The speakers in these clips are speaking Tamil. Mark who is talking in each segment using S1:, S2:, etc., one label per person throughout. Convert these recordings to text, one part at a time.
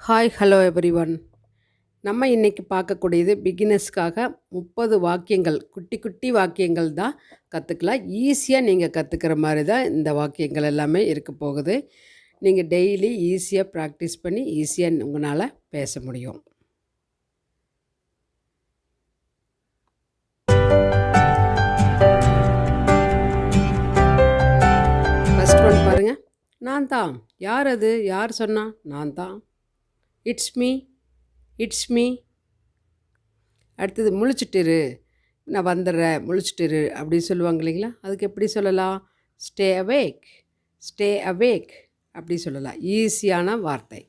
S1: Hi hello everyone. நம்ம இன்றைக்கி பார்க்கக்கூடியது பிகினர்ஸ்க்காக 30 வாக்கியங்கள், குட்டி குட்டி வாக்கியங்கள் தான் கற்றுக்கலாம். ஈஸியாக நீங்கள் கற்றுக்கிற மாதிரி தான் இந்த வாக்கியங்கள் எல்லாமே இருக்க போகுது. நீங்கள் டெய்லி ஈஸியாக ப்ராக்டிஸ் பண்ணி ஈஸியாக உங்களால் பேச முடியும். ஃபர்ஸ்ட் ஒன் பாருங்கள். நான் தான். யார் அது? யார் சொன்னா? நான் தான். It's me. It's me. அடுத்தது முழிச்சிட்டிரு. நான் வந்துடுறேன், முழிச்சிட்டிரு அப்படின்னு சொல்லுவாங்க இல்லைங்களா? அதுக்கு எப்படி சொல்லலாம்? Stay awake. ஸ்டே அவேக் அப்படி சொல்லலாம். ஈஸியான வார்த்தை.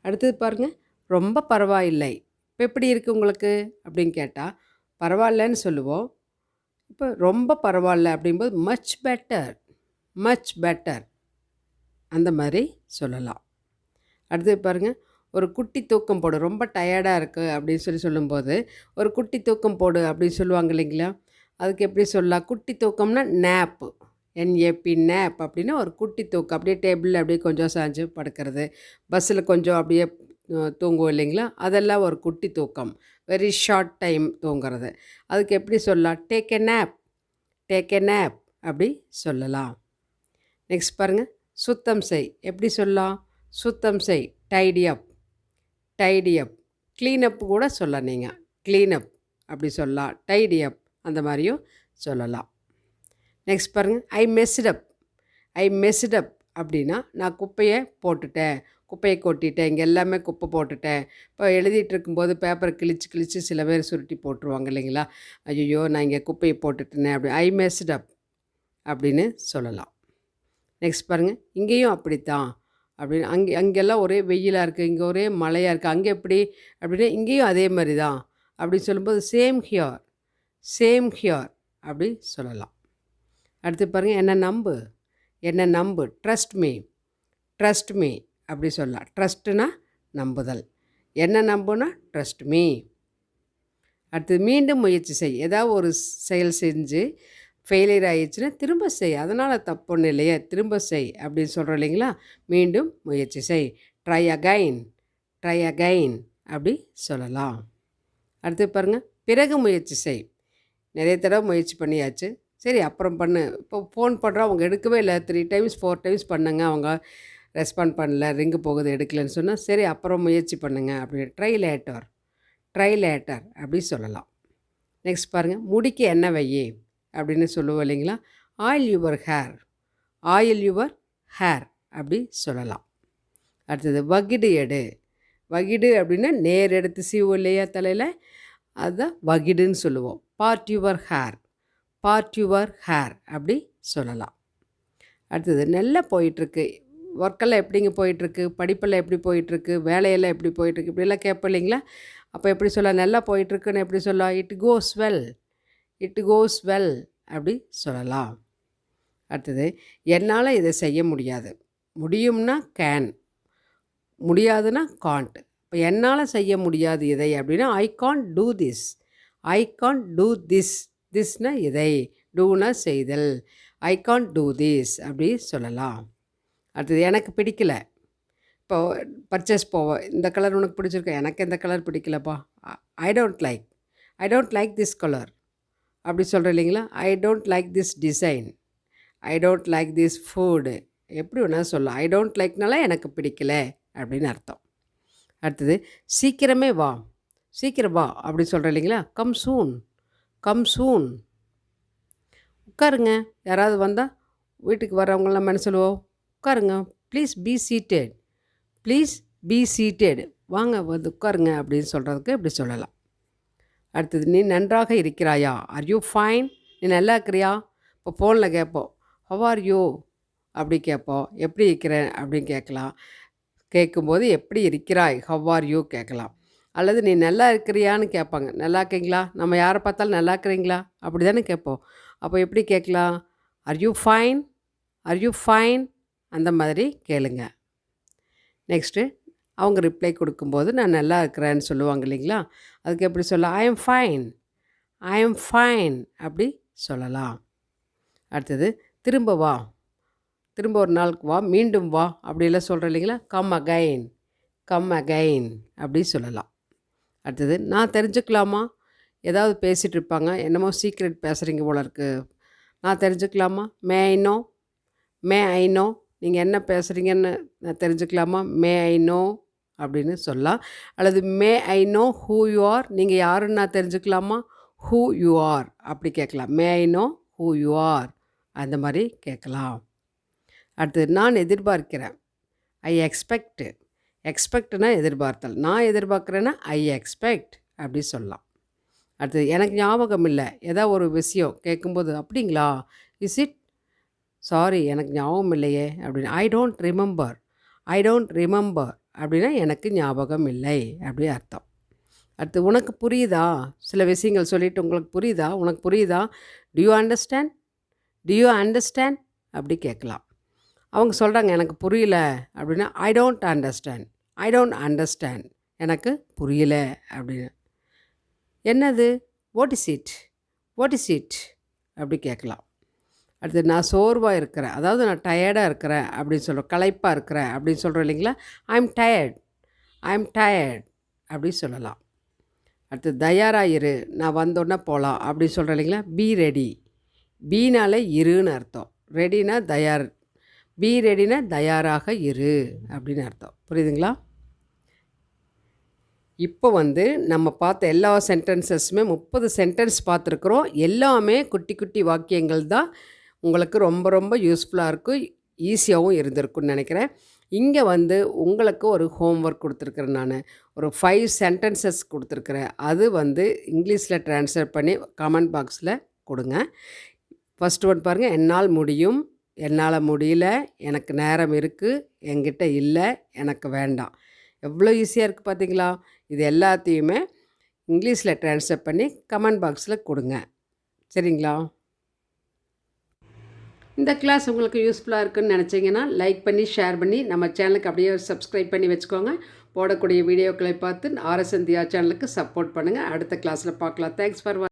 S1: அடுத்தது பாருங்கள். ரொம்ப பரவாயில்லை. இப்போ எப்படி இருக்குது உங்களுக்கு அப்படின்னு கேட்டால் பரவாயில்லன்னு சொல்லுவோம். இப்போ ரொம்ப பரவாயில்ல அப்படிங்கும்போது மச் பெட்டர், மச் பெட்டர் அந்த மாதிரி சொல்லலாம். அடுத்தது பாருங்கள். ஒரு குட்டி தூக்கம் போடு. ரொம்ப டயர்டாக இருக்குது அப்படின்னு சொல்லும்போது ஒரு குட்டி தூக்கம் போடு அப்படின்னு சொல்லுவாங்க இல்லைங்களா? அதுக்கு எப்படி சொல்லலாம்? குட்டி தூக்கம்னா நேப்பு, என்ஏபி நேப் அப்படின்னா ஒரு குட்டி தூக்கம். அப்படியே டேபிளில் அப்படியே கொஞ்சம் சாஞ்சு படுக்கிறது, பஸ்ஸில் கொஞ்சம் அப்படியே தூங்குவோம் இல்லைங்களா? அதெல்லாம் ஒரு குட்டி தூக்கம், வெரி ஷார்ட் டைம் தூங்குறது. அதுக்கு எப்படி சொல்லலாம்? Take a nap, take a nap அப்படி சொல்லலாம். நெக்ஸ்ட் பாருங்கள். சுத்தம் செய். எப்படி சொல்லலாம்? சுத்தம் செய். டைடி அப், டைடி அப். க்ளீனப் கூட சொல்லலாம். நீங்கள் க்ளீனப் அப்படி சொல்லலாம். டைடி அப் அந்த மாதிரியும் சொல்லலாம். நெக்ஸ்ட் பாருங்கள். ஐ மெஸ்ட் அப். ஐ மெஸ்ட் அப் அப்படின்னா நான் குப்பையை போட்டுட்டேன், குப்பையை கொட்டிட்டேன், இங்கே எல்லாமே குப்பை போட்டுட்டேன். இப்போ எழுதிட்டு இருக்கும்போது பேப்பரை கிழிச்சு கிழிச்சு சில பேர் சுருட்டி போட்டுருவாங்க இல்லைங்களா? ஐயோ நான் இங்கே குப்பையை போட்டுட்டேனே அப்படி. ஐ மெஸ்ட் அப் அப்படின்னு சொல்லலாம். நெக்ஸ்ட் பாருங்கள். இங்கேயும் அப்படித்தான் அப்படின்னு. அங்கெல்லாம் ஒரே வெயிலாக இருக்குது, இங்கே ஒரே மழையாக இருக்குது, அங்கே எப்படி அப்படின்னா இங்கேயும் அதே மாதிரி தான் அப்படின்னு சொல்லும்போது சேம் ஹியோர், சேம் ஹியோர் அப்படி சொல்லலாம். அடுத்து பாருங்கள். என்ன நம்பு, என்ன நம்பு. ட்ரஸ்ட் மீ, ட்ரஸ்ட் மீ அப்படி சொல்லலாம். ட்ரஸ்ட்டுனா நம்புதல், என்ன நம்புனா ட்ரஸ்ட் மீ. அடுத்து மீண்டும் முயற்சி செய். ஏதாவது ஒரு செயல் செஞ்சு ஃபெயிலியர் ஆகிடுச்சுன்னா திரும்ப செய், அதனால் தப்பு ஒன்றும் இல்லையே, திரும்ப செய் அப்படின்னு சொல்கிறோம் இல்லைங்களா? மீண்டும் முயற்சி செய். ட்ரை அகைன், ட்ரை அகைன் அப்படி சொல்லலாம். அடுத்து பாருங்கள். பிறகு முயற்சி செய். நிறைய தடவை முயற்சி பண்ணியாச்சு, சரி அப்புறம் பண்ணு. இப்போ ஃபோன் பண்ணுறோம், அவங்க எடுக்கவே இல்லை, 3 டைம்ஸ் 4 டைம்ஸ் பண்ணுங்க, அவங்க ரெஸ்பாண்ட் பண்ணல, ரிங்கு போகுது எடுக்கலைன்னு சொன்னால் சரி அப்புறம் முயற்சி பண்ணுங்க அப்படி. ட்ரை லேட்டர், ட்ரை லேட்டர் அப்படி சொல்லலாம். நெக்ஸ்ட் பாருங்கள். முடிக்க என்ன வையே அப்படின்னு சொல்லுவோம் இல்லைங்களா? Oil your hair, oil your hair அப்படி சொல்லலாம். அடுத்தது வகிடு எடு. வகிடு அப்படின்னா நேர் எடுத்து சீவும் இல்லையா தலையில், அதுதான் வகிடுன்னு சொல்லுவோம். Part your hair, part your hair அப்படி சொல்லலாம். அடுத்தது நல்லா போயிட்டுருக்கு. ஒர்க்கெல்லாம் எப்படிங்க போயிட்டுருக்கு, படிப்பெல்லாம் எப்படி போயிட்டுருக்கு, வேலையெல்லாம் எப்படி போயிட்டுருக்கு இப்படிலாம் கேட்போம் இல்லைங்களா? அப்போ எப்படி சொல்லலாம்? நல்லா போயிட்டுருக்குன்னு எப்படி சொல்லலாம்? It goes well, it goes well அப்படி சொல்லலாம். அடுத்தது என்னால் இதை செய்ய முடியாது. முடியும்னா கேன், முடியாதுன்னா காண்ட். இப்போ என்னால் செய்ய முடியாது இதை அப்படின்னா I can't do this, I can't do this. திஸ்னா இதை, டூனா செய்தல். ஐ காண்ட் டூ திஸ் அப்படி சொல்லலாம். அடுத்தது எனக்கு பிடிக்கல. இப்போ பர்ச்சேஸ் போவோம், இந்த கலர் உனக்கு பிடிச்சிருக்க, எனக்கு இந்த கலர் பிடிக்கலப்பா, I don't like, I don't like this colour அப்படி சொல்கிறேன் இல்லைங்களா? I don't like this design, I don't like this food எப்படி வேணால் சொல்லலாம். ஐ டோன்ட் லைக்னால எனக்கு பிடிக்கல அப்படின்னு அர்த்தம். அடுத்தது சீக்கிரமே வா, சீக்கிரம் வா அப்படி சொல்கிறேன் இல்லைங்களா? Come soon, come soon. உட்காருங்க. யாராவது வந்தால் வீட்டுக்கு வர்றவங்களாம் என்ன சொல்லுவோம்? உட்காருங்க, please be seated, please be seated, வாங்க வந்து உட்காருங்க அப்படின்னு சொல்கிறதுக்கு இப்படி சொல்லலாம். அடுத்தது நீ நன்றாக இருக்கிறாயா, ஆர் யூ ஃபைன், நீ நல்லா இருக்கிறியா. இப்போ ஃபோனில் கேட்போம், ஹவ் ஆர் யூ அப்படி கேட்போம். எப்படி இருக்கிறேன் அப்படின்னு கேட்கலாம். கேட்கும்போது எப்படி இருக்கிறாய், ஹவ் ஆர் யூ கேட்கலாம். அல்லது நீ நல்லா இருக்கிறியான்னு கேட்பாங்க. நல்லா இருக்கீங்களா, நம்ம யாரை பார்த்தாலும் நல்லா இருக்கிறீங்களா அப்படி தானே கேட்போம். அப்போ எப்படி கேட்கலாம்? Are you fine, are you fine அந்த மாதிரி கேளுங்க. நெக்ஸ்ட்டு அவங்க ரிப்ளை கொடுக்கும்போது நான் நல்லா இருக்கிறேன்னு சொல்லுவாங்க இல்லைங்களா? அதுக்கு எப்படி சொல்ல? I am fine, I am fine அப்படி சொல்லலாம். அடுத்தது திரும்ப வா, திரும்ப ஒரு நாளுக்கு வா, மீண்டும் வா அப்படிலாம் சொல்கிறேன் இல்லைங்களா? கம் அகைன், கம் அகைன் அப்படி சொல்லலாம். அடுத்தது நான் தெரிஞ்சுக்கலாமா? ஏதாவது பேசிகிட்டு இருப்பாங்க, என்னமோ சீக்ரெட் பேசுகிறீங்க போல இருக்குது, நான் தெரிஞ்சுக்கலாமா? மே I no, May I no, நீங்கள் என்ன பேசுகிறீங்கன்னு நான் தெரிஞ்சுக்கலாமா? மே ஐ நோ அப்படின்னு சொல்லலாம். அல்லது may I know who you are, நீங்கள் யாருன்னு நான் தெரிஞ்சுக்கலாமா? ஹூ யூ ஆர் அப்படி கேட்கலாம். May I know who you are அந்த மாதிரி கேட்கலாம். அடுத்தது நான் எதிர்பார்க்கிறேன். I expect. எக்ஸ்பெக்ட்னா எதிர்பார்த்தல். நான் எதிர்பார்க்குறேன்னா ஐ எக்ஸ்பெக்ட் அப்படி சொல்லலாம். அடுத்தது எனக்கு ஞாபகம் இல்லை. ஏதாவது ஒரு விஷயம் கேட்கும்போது அப்படிங்களா, இஸ் இட், சாரி எனக்கு ஞாபகம் இல்லையே அப்படின்னு. I don't remember. I don't remember அப்படின்னா எனக்கு ஞாபகம் இல்லை அப்படி அர்த்தம். அடுத்து உனக்கு புரியுதா? சில விஷயங்கள் சொல்லிவிட்டு உங்களுக்கு புரியுதா, உனக்கு புரியுதா, to you understand, to you understand அப்படி கேட்கலாம். அவங்க சொல்கிறாங்க எனக்கு புரியல அப்படின்னா I don't understand, I don't understand எனக்கு புரியல அப்படின்னு. என்னது, what is it, what is it அப்படி கேட்கலாம். அடுத்து நான் சோர்வாக இருக்கிறேன், அதாவது நான் டயர்டாக இருக்கிறேன் அப்படின்னு சொல்கிறோம், களைப்பாக இருக்கிறேன் அப்படின்னு சொல்கிறோம் இல்லைங்களா, I am tired, I am tired அப்படி சொல்லலாம். அடுத்து தயாராக இரு, நான் வந்தோடனே போகலாம் அப்படின்னு சொல்கிறேன் இல்லைங்களா, பி ரெடி. பீனால இருன்னு அர்த்தம், ரெடினா தயார், பி ரெடினா தயாராக இரு அப்படின்னு அர்த்தம். புரியுதுங்களா? இப்போ நம்ம பார்த்த எல்லா சென்டென்சஸுமே 30 சென்டென்ஸ் பார்த்துருக்குறோம். எல்லாமே குட்டி குட்டி வாக்கியங்கள் தான். உங்களுக்கு ரொம்ப ரொம்ப யூஸ்ஃபுல்லாக இருக்கும், ஈஸியாகவும் இருந்திருக்குன்னு நினைக்கிறேன். இங்கே உங்களுக்கு ஒரு ஹோம்ஒர்க் கொடுத்துருக்குறேன். நான் ஒரு 5 சென்டென்சஸ் கொடுத்துருக்குறேன். அது இங்கிலீஷில் ட்ரான்ஸ்லேட் பண்ணி கமெண்ட் பாக்ஸில் கொடுங்க. ஃபஸ்ட் ஒன் பாருங்கள், என்னால் முடியும், என்னால் முடியல, எனக்கு நேரம் இருக்குது, என்கிட்ட இல்லை, எனக்கு வேண்டாம். எவ்வளோ ஈஸியாக இருக்குது பார்த்தீங்களா? இது எல்லாத்தையுமே இங்கிலீஷில் ட்ரான்ஸ்லேட் பண்ணி கமெண்ட் பாக்ஸில் கொடுங்க. சரிங்களா? இந்த கிளாஸ் உங்களுக்கு யூஸ்ஃபுல்லாக இருக்குன்னு நினச்சிங்கன்னா லைக் பண்ணி ஷேர் பண்ணி நம்ம சேனலுக்கு அப்படியே சப்ஸ்கிரைப் பண்ணி வச்சுக்கோங்க. போடக்கூடிய வீடியோக்களை பார்த்து RSN.DHIYA சேனலுக்கு சப்போர்ட் பண்ணுங்கள். அடுத்த கிளாஸில் பார்க்கலாம். Thanks for